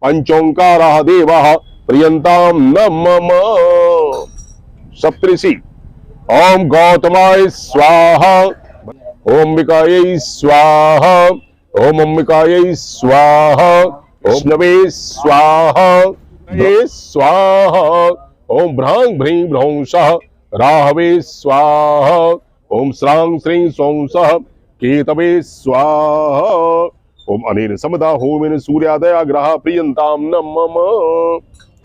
पंचोंकारः देवः प्रियंतां न मम। सप्तऋषि ओम गौतमाय स्वाहा, ओम विकायै स्वाहा, ओम अंबिकायै स्वाहा, ओम विष्णवे स्वाहा, ये स्वाहा, ओम भ्रांग भ्रीं भ्रौंसः राहवे स्वाहा, ओम श्रांग श्रीं सौंसः केतवे स्वाहा, ओम अनेन समदा होमेन सूर्यादया ग्रह प्रियंताम न मम।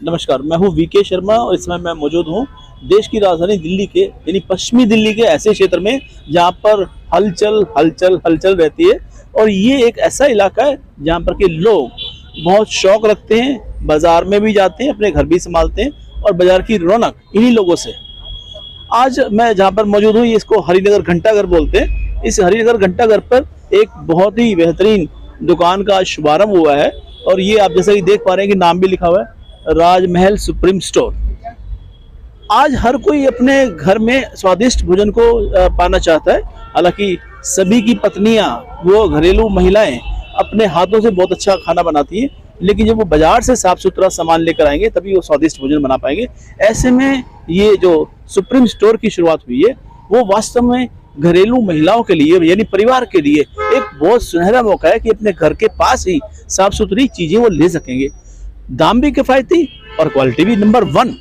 नमस्कार, मैं हूँ वीके शर्मा और इस समय मैं मौजूद हूँ देश की राजधानी दिल्ली के यानी पश्चिमी दिल्ली के ऐसे क्षेत्र में जहाँ पर हलचल हलचल हलचल रहती है। और ये एक ऐसा इलाका है जहाँ पर के लोग बहुत शौक रखते हैं, बाजार में भी जाते हैं, अपने घर भी संभालते हैं और बाजार की रौनक इन्हीं लोगों से। आज मैं जहाँ पर मौजूद हूँ, इसको हरिनगर घंटाघर बोलते हैं। इस हरिनगर घंटाघर पर एक बहुत ही बेहतरीन दुकान का शुभारंभ हुआ है और ये आप जैसा कि देख पा रहे हैं कि नाम भी लिखा हुआ है राजमहल सुप्रीम स्टोर। आज हर कोई अपने घर में स्वादिष्ट भोजन को पाना चाहता है। हालांकि सभी की पत्नियां, वो घरेलू महिलाएं अपने हाथों से बहुत अच्छा खाना बनाती हैं, लेकिन जब वो बाजार से साफ सुथरा सामान लेकर आएंगे तभी वो स्वादिष्ट भोजन बना पाएंगे। ऐसे में ये जो सुप्रीम स्टोर की शुरुआत हुई है वो वास्तव में घरेलू महिलाओं के लिए यानी परिवार के लिए एक बहुत सुनहरा मौका है कि अपने घर के पास ही साफ सुथरी चीजें वो ले सकेंगे, दाम भी किफायती और क्वालिटी भी नंबर 1।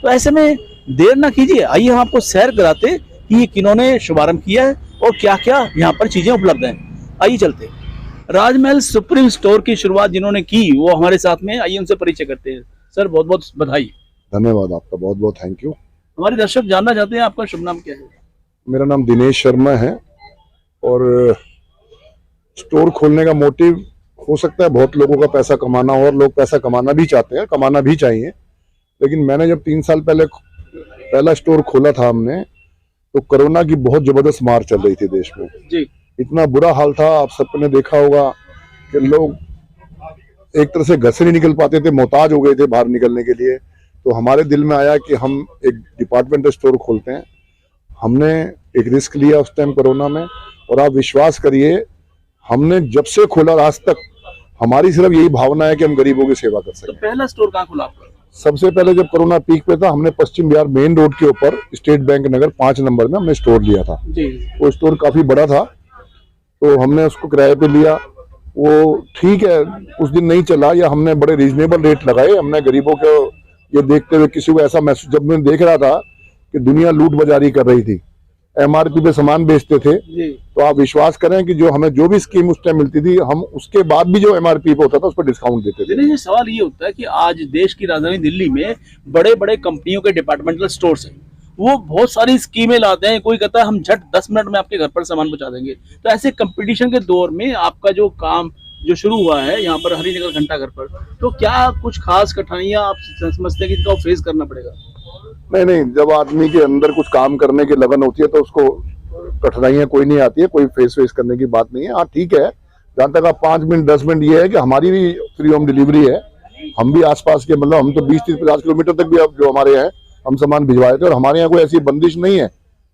तो ऐसे में देर ना कीजिए, आइए हम आपको सैर कराते कि ये किन्होंने शुभारंभ किया है और क्या क्या यहाँ पर चीजें उपलब्ध हैं। आइए चलते। राजमहल सुप्रीम स्टोर की शुरुआत जिन्होंने की वो हमारे साथ में, आइए उनसे परिचय करते हैं। सर बहुत बहुत बधाई। धन्यवाद, आपका बहुत बहुत थैंक यू। हमारे दर्शक जानना चाहते हैं आपका शुभ नाम क्या है? मेरा नाम दिनेश शर्मा है और स्टोर खोलने का मोटिव हो सकता है बहुत लोगों का पैसा कमाना हो और लोग पैसा कमाना भी चाहते हैं, कमाना भी चाहिए। लेकिन मैंने जब 3 साल पहले पहला स्टोर खोला था हमने, तो कोरोना की बहुत जबरदस्त मार चल रही थी देश में जी। इतना बुरा हाल था, आप सबने देखा होगा कि लोग एक तरह से घर से नहीं निकल पाते थे, मोहताज हो गए थे बाहर निकलने के लिए। तो हमारे दिल में आया कि हम एक डिपार्टमेंटल स्टोर खोलते हैं। हमने एक रिस्क लिया उस टाइम कोरोना में और आप विश्वास करिए, हमने जब से खोला आज तक हमारी सिर्फ यही भावना है कि हम गरीबों की सेवा कर सकें। तो पहला स्टोर कहाँ खुला आपका? सबसे पहले जब कोरोना पीक पे था, हमने पश्चिम बिहार मेन रोड के ऊपर स्टेट बैंक नगर 5 नंबर में हमने स्टोर लिया था जी। वो स्टोर काफी बड़ा था, तो हमने उसको किराए पे लिया। वो ठीक है, उस दिन नहीं चला, या हमने बड़े रीजनेबल रेट लगाए। हमने गरीबों को ये देखते हुए किसी को ऐसा महसूस, जब मैं देख रहा था कि दुनिया लूट बाजारी कर रही थी, MRP पे सामान बेचते थे जी। तो आप विश्वास करें कि जो हमें जो भी स्कीम उस टाइम मिलती थी, हम उसके बाद भी जो MRP पे होता था उस पर डिस्काउंट देते थे। ये सवाल ये होता है कि आज देश की राजधानी दिल्ली में बड़े बड़े कंपनियों के डिपार्टमेंटल स्टोर्स हैं, वो बहुत सारी स्कीमें लाते हैं। कोई कहता है हम झट 10 मिनट में आपके घर पर सामान पहुंचा देंगे। तो ऐसे कंपटीशन के दौर में आपका जो काम जो शुरू हुआ है यहाँ पर हरिनगर घंटाघर पर, तो क्या कुछ खास कठिनाइयां आप समझते हैं कि इनका फेस करना पड़ेगा? नहीं, जब आदमी के अंदर कुछ काम करने की लगन होती है तो उसको कठिनाइयां कोई नहीं आती है, कोई फेस करने की बात नहीं है। हाँ ठीक है, जहाँ तक आप 5 मिनट 10 मिनट ये है कि हमारी भी फ्री होम डिलीवरी है। हम भी आसपास के, मतलब हम तो 20-30-50 किलोमीटर तक भी अब जो हमारे हैं हम सामान भिजवाए थे। और हमारे यहाँ कोई ऐसी बंदिश नहीं है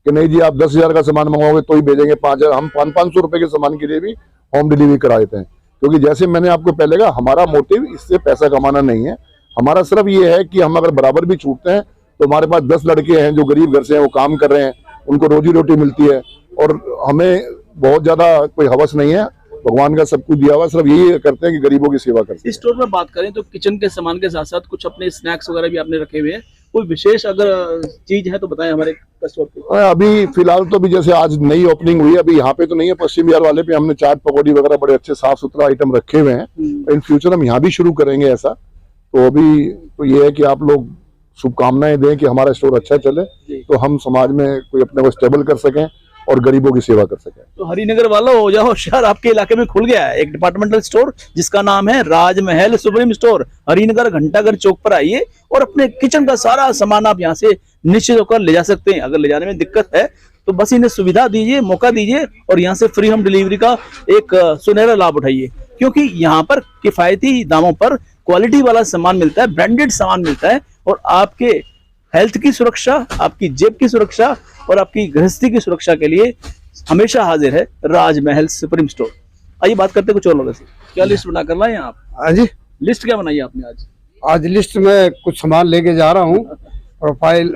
कि नहीं जी आप 10,000 का सामान मंगवाओगे तो ही भेजेंगे 5,000। हम 500 रुपए के सामान के लिए भी होम डिलीवरी करा देते हैं, क्योंकि जैसे मैंने आपको पहले कहा, हमारा मोटिव इससे पैसा कमाना नहीं है। हमारा सिर्फ ये है कि हम अगर बराबर भी छूटते हैं तो हमारे पास 10 लड़के हैं जो गरीब घर से हैं, वो काम कर रहे हैं, उनको रोजी रोटी मिलती है और हमें बहुत ज्यादा कोई हवस नहीं है। भगवान का सब कुछ दिया हुआ, सिर्फ यही करते हैं कि गरीबों की सेवा करते हैं। इस स्टोर में बात करें तो किचन के सामान के साथ साथ कुछ अपने स्नैक्स वगैरह भी आपने रखे हुए हैं। कोई विशेष अगर चीज है तो बताएं हमारे कस्टमर को। अभी फिलहाल तो भी जैसे आज नई ओपनिंग हुई है, अभी यहाँ पे तो नहीं है, पश्चिम बिहार वाले पे हमने चाट पकौड़ी वगैरह बड़े अच्छे साफ सुथरा आइटम रखे हुए हैं। इन फ्यूचर हम यहाँ भी शुरू करेंगे ऐसा। तो अभी तो ये है कि आप लोग शुभकामनाएं दें कि हमारा स्टोर अच्छा चले, तो हम समाज में कोई अपने को स्टेबल कर सकें और गरीबों की सेवा कर सकें। तो हरिनगर वालों हो जाओ, शहर आपके इलाके में खुल गया है एक डिपार्टमेंटल स्टोर जिसका नाम है राजमहल सुप्रीम स्टोर। हरिनगर घंटाघर चौक पर आइए और अपने किचन का सारा सामान आप यहाँ से निश्चित होकर ले जा सकते हैं। अगर ले जाने में दिक्कत है तो बस इन्हें सुविधा दीजिए, मौका दीजिए और यहाँ से फ्री होम डिलीवरी का एक सुनहरा लाभ उठाइए, क्योंकि यहाँ पर किफायती दामों पर क्वालिटी वाला सामान मिलता है, ब्रांडेड सामान मिलता है और आपके हेल्थ की सुरक्षा, आपकी जेब की सुरक्षा और आपकी गृहस्थी की सुरक्षा के लिए हमेशा हाजिर है राजमहल सुप्रीम स्टोर। आइए बात करते हैं कुछ और लोगों से। क्या लिस्ट बना कर लाए आप? हाँ जी, लिस्ट क्या बनाई आपने आज? आज लिस्ट में कुछ सामान लेके जा रहा हूँ। प्रोफाइल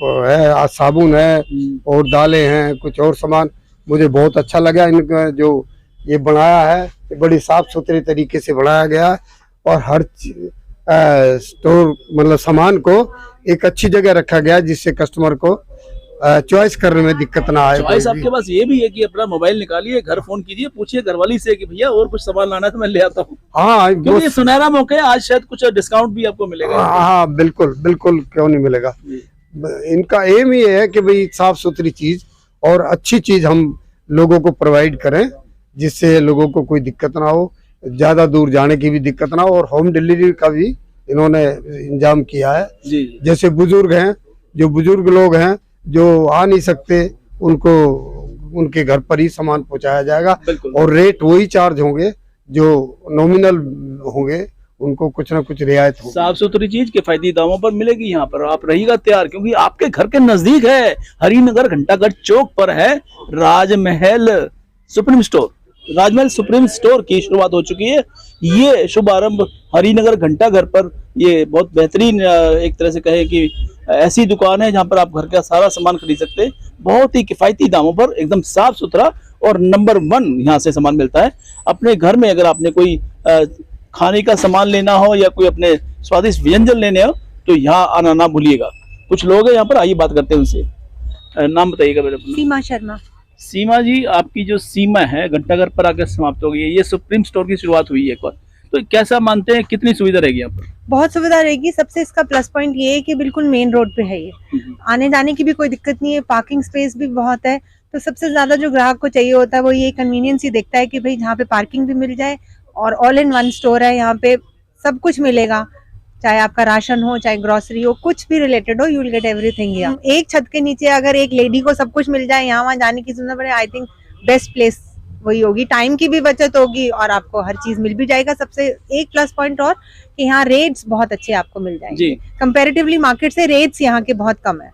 है, आज साबुन है और दालें हैं, कुछ और सामान। मुझे बहुत अच्छा लगा इनका जो ये बनाया है, ये बड़ी साफ सुथरे तरीके से बनाया गया है और हर स्टोर मतलब सामान को एक अच्छी जगह रखा गया है जिससे कस्टमर को चॉइस करने में दिक्कत ना आए। चॉइस आपके पास ये भी है कि अपना मोबाइल निकालिए, घर फोन कीजिए, पूछिए घरवाली से कि भैया और कुछ सामान लाना है तो मैं ले आता हूँ। हाँ, क्योंकि ये सुनहरा मौका है, आज शायद कुछ डिस्काउंट भी आपको मिलेगा। हाँ बिल्कुल बिल्कुल, क्यों नहीं मिलेगा। इनका एम ये है कि भाई साफ सुथरी चीज और अच्छी चीज हम लोगों को प्रोवाइड करें जिससे लोगों को कोई दिक्कत ना हो, ज्यादा दूर जाने की भी दिक्कत ना हो। और होम डिलीवरी का भी इन्होंने इंतजाम किया है। जी। जैसे बुजुर्ग हैं, जो बुजुर्ग लोग हैं जो आ नहीं सकते, उनको उनके घर पर ही सामान पहुंचाया जाएगा और रेट वही चार्ज होंगे जो नॉमिनल होंगे, उनको कुछ ना कुछ रियायत होगी। साफ सुथरी चीज किफायती दामों पर मिलेगी यहाँ पर। आप रहिएगा तैयार, क्योंकि आपके घर के नजदीक है, हरिनगर घंटाघर चौक पर है राजमहल सुप्रीम स्टोर। राजमहल सुप्रीम स्टोर की शुरुआत हो चुकी है। ये शुभारंभ हरिनगर घंटाघर पर, ये बहुत बेहतरीन एक तरह से कहे कि ऐसी दुकान है जहां पर आप घर का सारा सामान खरीद सकते हैं, बहुत ही किफायती दामों पर, एकदम साफ सुथरा और नंबर 1 यहाँ से सामान मिलता है। अपने घर में अगर आपने कोई खाने का सामान लेना हो या कोई अपने स्वादिष्ट व्यंजन लेने हो तो यहाँ आना ना भूलिएगा। कुछ लोग हैं यहाँ पर, आइए बात करते हैं उनसे। नाम बताइएगा मेरे अपना। सीमा शर्मा। सीमा जी, आपकी जो सीमा है घंटाघर पर आकर समाप्त हो गई है, ये सुप्रीम स्टोर की शुरुआत हुई है एक बार, तो कैसा मानते हैं, कितनी सुविधा रहेगी यहाँ पर? बहुत सुविधा रहेगी। सबसे इसका प्लस पॉइंट ये है कि बिल्कुल मेन रोड पे है ये, आने जाने की भी कोई दिक्कत नहीं है, पार्किंग स्पेस भी बहुत है। तो सबसे ज्यादा जो ग्राहक को चाहिए होता है वो ये कन्वीनियंस ही देखता है कि भाई जहाँ पे पार्किंग भी मिल जाए और ऑल इन वन स्टोर है, यहाँ पे सब कुछ मिलेगा, चाहे आपका राशन हो, चाहे ग्रोसरी हो, कुछ भी रिलेटेड हो, you will get everything here. एक छत के नीचे अगर एक लेडी को सब कुछ मिल जाए, यहाँ वहाँ जाने की जरूरत पड़े, आई थिंक बेस्ट प्लेस वही होगी। टाइम की भी बचत होगी और आपको हर चीज मिल भी जाएगा। सबसे एक प्लस पॉइंट और कि यहाँ रेट्स बहुत अच्छे आपको मिल जाएंगे कंपैरेटिवली मार्केट से। रेट्स यहाँ के बहुत कम है।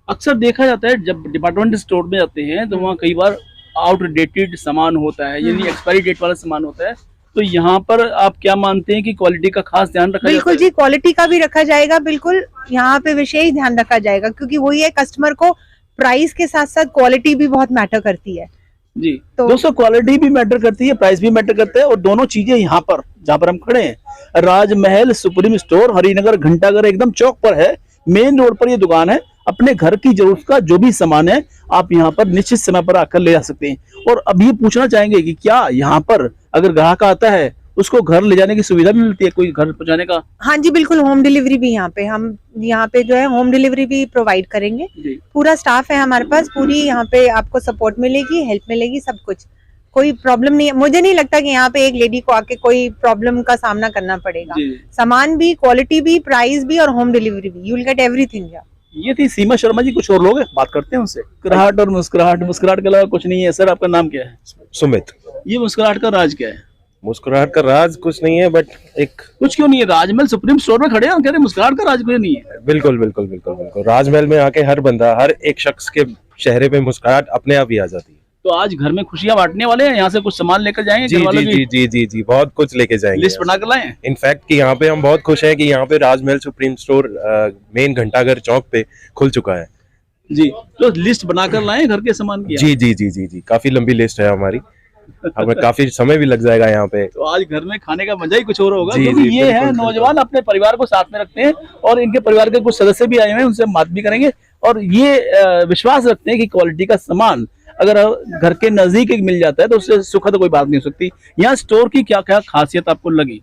अक्सर देखा जाता है जब डिपार्टमेंट स्टोर में जाते हैं तो वहाँ कई बार आउटडेटेड सामान होता है, यानी एक्सपायरी डेट वाला सामान होता है, तो यहाँ पर आप क्या मानते हैं कि क्वालिटी का खास ध्यान रखा बिल्कुल जी, क्वालिटी का भी रखा जाएगा। बिल्कुल यहाँ पे विशेष ध्यान रखा जाएगा क्योंकि वही है, कस्टमर को प्राइस के साथ साथ क्वालिटी भी बहुत मैटर करती है जी। तो दोस्तों, क्वालिटी भी मैटर करती है, प्राइस भी मैटर करता है, और दोनों चीजें यहाँ पर जहाँ पर हम खड़े हैं, राजमहल सुप्रीम स्टोर हरिनगर घंटाघर एकदम चौक पर है, मेन रोड पर ये दुकान है। अपने घर की जरूरत का जो भी सामान है आप यहाँ पर निश्चित समय पर आकर ले जा सकते हैं। और अब ये पूछना चाहेंगे कि क्या यहाँ पर अगर ग्राहक आता है उसको घर ले जाने की सुविधा भी मिलती है, कोई घर पहुँचाने का? हाँ जी बिल्कुल, होम डिलीवरी भी यहाँ पे हम यहाँ पे जो है होम डिलीवरी भी प्रोवाइड करेंगे। पूरा स्टाफ है हमारे पास, पूरी यहाँ पे आपको सपोर्ट मिलेगी, हेल्प मिलेगी, सब कुछ, कोई प्रॉब्लम नहीं है। मुझे नहीं लगता कि यहाँ पे एक लेडी को आके कोई प्रॉब्लम का सामना करना पड़ेगा। सामान भी, क्वालिटी भी, प्राइस भी और होम डिलीवरी भी, यू विल गेट एवरीथिंग। ये थी सीमा शर्मा जी। कुछ और लोग हैं, बात करते हैं उनसे। मुस्कुराहट और मुस्कुराहट, मुस्कुराहट के अलावा कुछ नहीं है। सर, आपका नाम क्या है? सुमित। ये मुस्कुराहट का राज क्या है? मुस्कुराहट का राज कुछ नहीं है, बट एक कुछ क्यों नहीं है? राजमहल सुप्रीम स्टोर में खड़े हैं, कह रहे मुस्कुराहट का राज क्यों नहीं है? बिल्कुल बिल्कुल बिल्कुल बिल्कुल, राजमहल में आके हर बंदा, हर एक शख्स के चेहरे पे मुस्कुराहट अपने आप ही आ जाती है। तो आज घर में खुशियां बांटने वाले हैं, यहाँ से कुछ सामान लेकर जाएंगे? जी जी जी जी जी जी, बहुत कुछ लेके जाएंगे। लिस्ट बनाकर लाए? इनफैक्ट कि यहाँ पे हम बहुत खुश हैं कि यहाँ पे राजमहल सुप्रीम स्टोर मेन घंटाघर चौक पे खुल चुका है जी। तो लिस्ट बनाकर लाए घर के सामान की? जी जी जी जी जी, काफी लंबी लिस्ट है हमारी, हमें काफी समय भी लग जाएगा यहाँ पे। तो आज घर में खाने का मजा ही कुछ और होगा, जी, क्योंकि जी, ये है नौजवान अपने परिवार को साथ में रखते हैं और इनके परिवार के कुछ सदस्य भी आए हुए हैं, उनसे हम बात भी करेंगे। और ये विश्वास रखते हैं कि क्वालिटी का सामान अगर घर के नजदीक मिल जाता है तो उससे सुखद कोई बात नहीं हो सकती। यहाँ स्टोर की क्या क्या खासियत आपको लगी?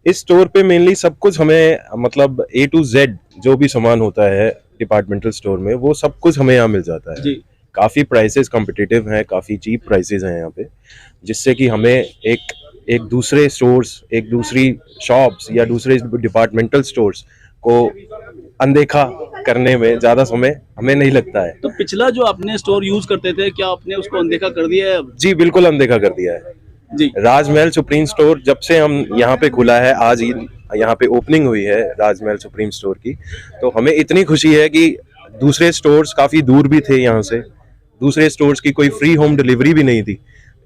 इस स्टोर पे मेनली सब कुछ हमें, मतलब A to Z जो भी सामान होता है डिपार्टमेंटल स्टोर में, वो सब कुछ हमें यहाँ मिल जाता है जी। काफी प्राइसेस कॉम्पिटिटिव हैं, काफी चीप प्राइसेस हैं यहाँ पे, जिससे कि हमें एक दूसरे स्टोर्स, एक दूसरी शॉप्स या दूसरे डिपार्टमेंटल स्टोर्स को अनदेखा करने में ज्यादा समय हमें नहीं लगता है। तो पिछला जो आपने स्टोर यूज करते थे, क्या आपने उसको अनदेखा कर दिया है? जी बिल्कुल अनदेखा कर दिया है जी। राजमहल सुप्रीम स्टोर जब से हम यहाँ पे खुला है, आज यहाँ पे ओपनिंग हुई है राजमहल सुप्रीम स्टोर की, तो हमें इतनी खुशी है कि दूसरे स्टोर्स काफी दूर भी थे यहाँ से, दूसरे स्टोर्स की कोई फ्री होम डिलीवरी भी नहीं थी।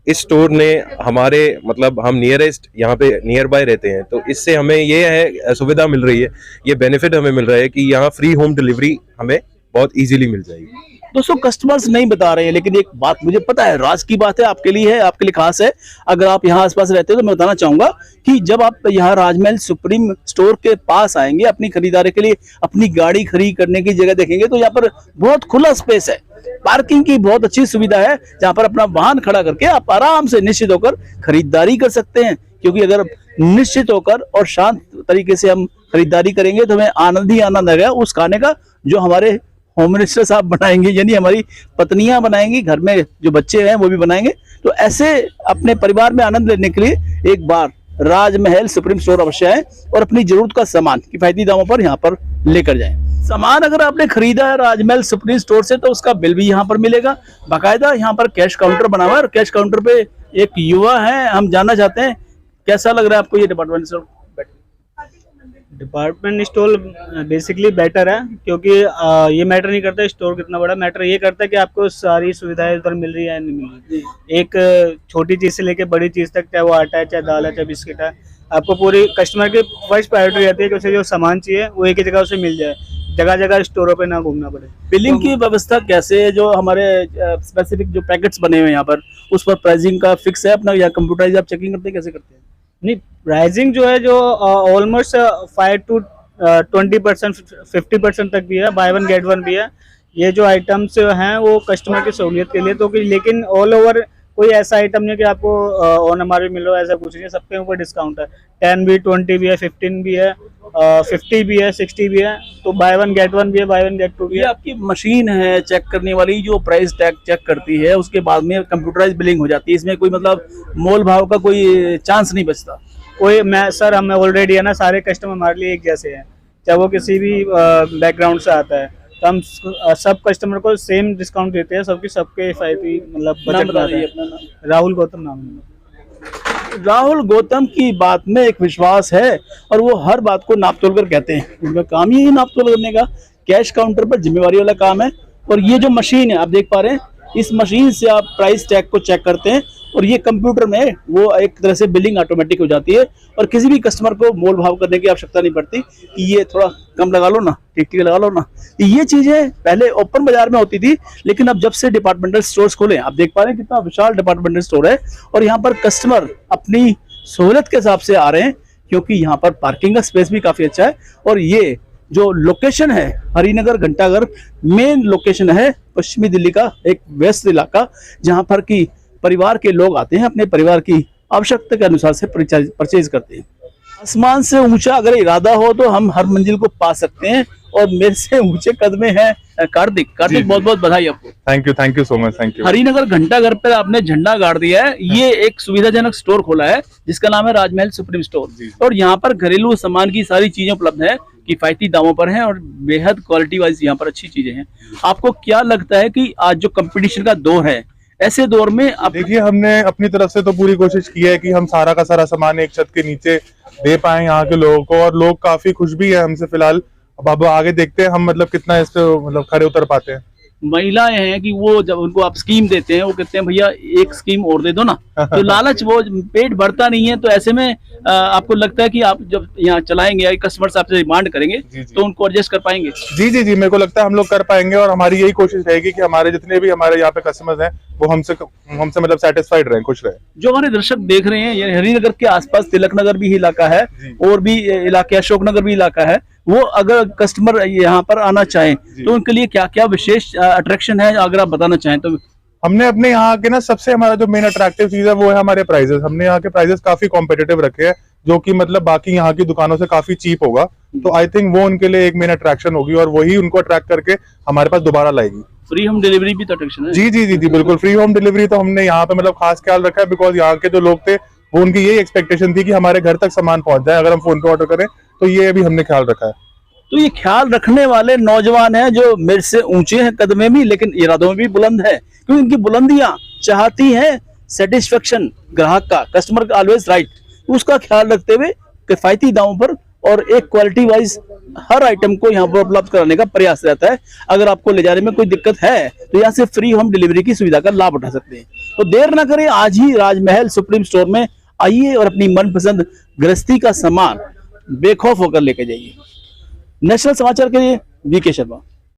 इस स्टोर ने हमारे मतलब हम नियरेस्ट यहाँ पे नियर बाय रहते हैं, तो इससे हमें ये है सुविधा मिल रही है, ये बेनिफिट हमें मिल रहा है कि यहाँ फ्री होम डिलीवरी हमें बहुत इजीली मिल जाएगी। दोस्तों कस्टमर्स नहीं बता रहे हैं, लेकिन एक बात मुझे पता है, राज की बात है, आपके लिए है, आपके लिए खास है। अगर आप यहाँ आसपास रहते हो तो मैं बताना चाहूंगा कि जब आप यहाँ राजमहल सुप्रीम स्टोर के पास आएंगे अपनी खरीदारी के लिए, अपनी गाड़ी खरीद करने की जगह देखेंगे तो यहाँ पर बहुत खुला स्पेस है, पार्किंग की बहुत अच्छी सुविधा है, जहाँ पर अपना वाहन खड़ा करके आप आराम से निश्चित होकर खरीदारी कर सकते हैं। क्योंकि अगर निश्चित होकर और शांत तरीके से हम खरीदारी करेंगे तो हमें आनंद ही आनंद आएगा उस खाने का जो हमारे होम मिनिस्टर साहब बनाएंगे, यानी हमारी पत्नियां बनाएंगी, घर में जो बच्चे हैं वो भी बनाएंगे। तो ऐसे अपने परिवार में आनंद लेने के लिए एक बार राजमहल सुप्रीम स्टोर अवश्य है और अपनी जरूरत का सामान किफायती दामों पर यहाँ पर लेकर जाएं। सामान अगर आपने खरीदा है राजमहल सुप्रीम स्टोर से तो उसका बिल भी यहाँ पर मिलेगा। बाकायदा यहाँ पर कैश काउंटर बना हुआ है और कैश काउंटर पे एक युवा है, हम जानना चाहते हैं कैसा लग रहा है आपको ये department store? Department store basically better है, क्योंकि ये मैटर नहीं करता स्टोर कितना बड़ा, मैटर ये करता है कि आपको सारी सुविधाएं उधर मिल रही है या नहीं मिल रही। एक छोटी चीज से लेके बड़ी चीज तक, चाहे वो आटा है, चाहे दाल है, चाहे बिस्किट है, आपको पूरी कस्टमर की फर्स्ट प्रायोरिटी रहती है कि उसे जो सामान चाहिए वो एक ही जगह उसे मिल जाए, जगह जगह स्टोरों पे ना घूमना पड़े। बिलिंग की व्यवस्था कैसे है? जो हमारे स्पेसिफिक जो पैकेट्स बने हुए हैं यहाँ पर उस पर प्राइसिंग का फिक्स है अपना या कंप्यूटराइज आप चेकिंग करते हैं, कैसे करते हैं? नहीं, प्राइसिंग जो है जो ऑलमोस्ट 5 to 20% 50% तक भी है, बाय वन गेट वन भी है। ये जो आइटम्स हैं वो कस्टमर की सहूलियत के लिए, तो लेकिन ऑल ओवर कोई ऐसा आइटम नहीं कि आपको ऑन एमआरपी मिल रहा है, ऐसा कुछ नहीं है, सबके ऊपर डिस्काउंट है। 10 भी, 20 भी है, 15 भी है, 50 भी है, 60 भी है, तो बाय वन गेट वन भी है, बाय वन गेट टू भी ये है। आपकी मशीन है चेक करने वाली जो प्राइस टैग चेक करती है, उसके बाद में कंप्यूटराइज बिलिंग हो जाती है। इसमें कोई मतलब मोल भाव का कोई चांस नहीं बचता? कोई सर हमें ऑलरेडी है ना, सारे कस्टमर हमारे लिए एक जैसे हैं, चाहे वो किसी भी बैकग्राउंड से आता है, तो हम सब कस्टमर को सेम डिस्काउंट देते हैं, सबके फायदे मतलब बचत बनाते हैं। राहुल गौतम नाम है। राहुल गौतम की बात में एक विश्वास है और वो हर बात को नाप तोल कर कहते हैं, उनका काम ही है नाप तोल करने का। कैश काउंटर पर जिम्मेवारी वाला काम है। और ये जो मशीन है आप देख पा रहे हैं, इस मशीन से आप प्राइस टैग को चेक करते हैं और ये कंप्यूटर में वो एक तरह से बिलिंग ऑटोमेटिक हो जाती है और किसी भी कस्टमर को मोल भाव करने की आवश्यकता नहीं पड़ती कि ये थोड़ा कम लगा लो ना, ठीक लगा लो ना। ये चीजें पहले ओपन बाजार में होती थी, लेकिन अब जब से डिपार्टमेंटल स्टोर्स खोले, आप देख पा रहे हैं कितना विशाल डिपार्टमेंटल स्टोर है और यहाँ पर कस्टमर अपनी सहूलियत के हिसाब से आ रहे हैं, क्योंकि यहाँ पर पार्किंग का स्पेस भी काफी अच्छा है। और ये जो लोकेशन है हरिनगर घंटाघर मेन लोकेशन है पश्चिमी दिल्ली का एक व्यस्त इलाका, जहां पर की परिवार के लोग आते हैं, अपने परिवार की आवश्यकता के अनुसार से परचेज करते हैं। आसमान से ऊंचा अगर इरादा हो तो हम हर मंजिल को पा सकते हैं और मेरे से ऊंचे कद में है कार्तिक। बहुत बहुत बधाई आपको। Thank you so much, thank you. Harinagar घंटाघर पर आपने झंडा गाड़ दिया है। ये एक सुविधाजनक स्टोर खोला है जिसका नाम है राजमहल सुप्रीम स्टोर और यहाँ पर घरेलू सामान की सारी चीजें उपलब्ध है, किफायती दामों पर हैं और बेहद क्वालिटी वाइज यहाँ पर अच्छी चीजें हैं। आपको क्या लगता है कि आज जो कंपटीशन का दौर है, ऐसे दौर में आप देखिए, हमने अपनी तरफ से तो पूरी कोशिश की है कि हम सारा का सारा सामान एक छत के नीचे दे पाए यहाँ के लोगों को, और लोग काफी खुश भी है हमसे फिलहाल। अब आगे देखते हैं हम मतलब कितना इस पे मतलब खरे उतर पाते हैं। महिलाएं हैं कि वो जब उनको आप स्कीम देते हैं वो कहते हैं भैया एक स्कीम और दे दो ना, तो लालच, वो पेट भरता नहीं है। तो ऐसे में आपको लगता है कि आप जब यहाँ चलाएंगे या कस्टमर्स आपसे डिमांड करेंगे तो उनको एडजस्ट कर पाएंगे? जी, मेरे को लगता है हम लोग कर पाएंगे और हमारी यही कोशिश रहेगी कि हमारे जितने भी हमारे यहाँ पे कस्टमर्स हैं वो हमसे मतलब सेटिस्फाइड रहे, खुश रहे। जो हमारे दर्शक देख रहे हैं, ये हरिनगर के आसपास तिलक नगर भी इलाका है और भी इलाके, अशोक नगर भी इलाका है, वो अगर कस्टमर यहाँ पर आना चाहें तो उनके लिए क्या क्या विशेष अट्रैक्शन है अगर आप बताना चाहें तो? हमने अपने यहाँ के ना सबसे हमारा जो मेन अट्रैक्टिव चीज है वो है हमारे प्राइजेस। हमने यहाँ के प्राइजेस काफी कॉम्पिटिटिव रखे हैं, जो कि मतलब बाकी यहाँ की दुकानों से काफी चीप होगा। तो आई थिंक वो उनके लिए एक मेन अट्रैक्शन होगी और वही उनको अट्रैक्ट करके हमारे पास दोबारा लाएगी। फ्री होम डिलीवरी भी तो अट्रैक्शन है? जी, बिल्कुल फ्री होम डिलीवरी तो हमने यहाँ पे मतलब खास ख्याल रखा है, बिकॉज यहाँ के जो लोग थे वो उनकी यही एक्सपेक्टेशन थी कि हमारे घर तक सामान पहुंच जाए अगर हम फोन पे ऑर्डर करें, तो ये भी हमने ख्याल रखा है। तो ये ख्याल रखने वाले नौजवान हैं जो मेरे से ऊंचे हैं कद में भी, लेकिन इरादों में भी बुलंद है, क्योंकि इनकी बुलंदियां चाहती हैं सेटिस्फेक्शन ग्राहक का, कस्टमर का ऑलवेज राइट, उसका ख्याल रखते हुए किफायती दामों पर और एक क्वालिटी वाइज हर आइटम को यहाँ पर उपलब्ध कराने का प्रयास रहता है। अगर आपको ले जाने में कोई दिक्कत है तो यहाँ से फ्री होम डिलीवरी की सुविधा का लाभ उठा सकते हैं। तो देर ना करें, आज ही राजमहल सुप्रीम स्टोर में आइए और अपनी मनपसंद गृहस्थी का सामान बेखौफ होकर लेके जाइए। नेशनल समाचार के लिए वीके शर्मा।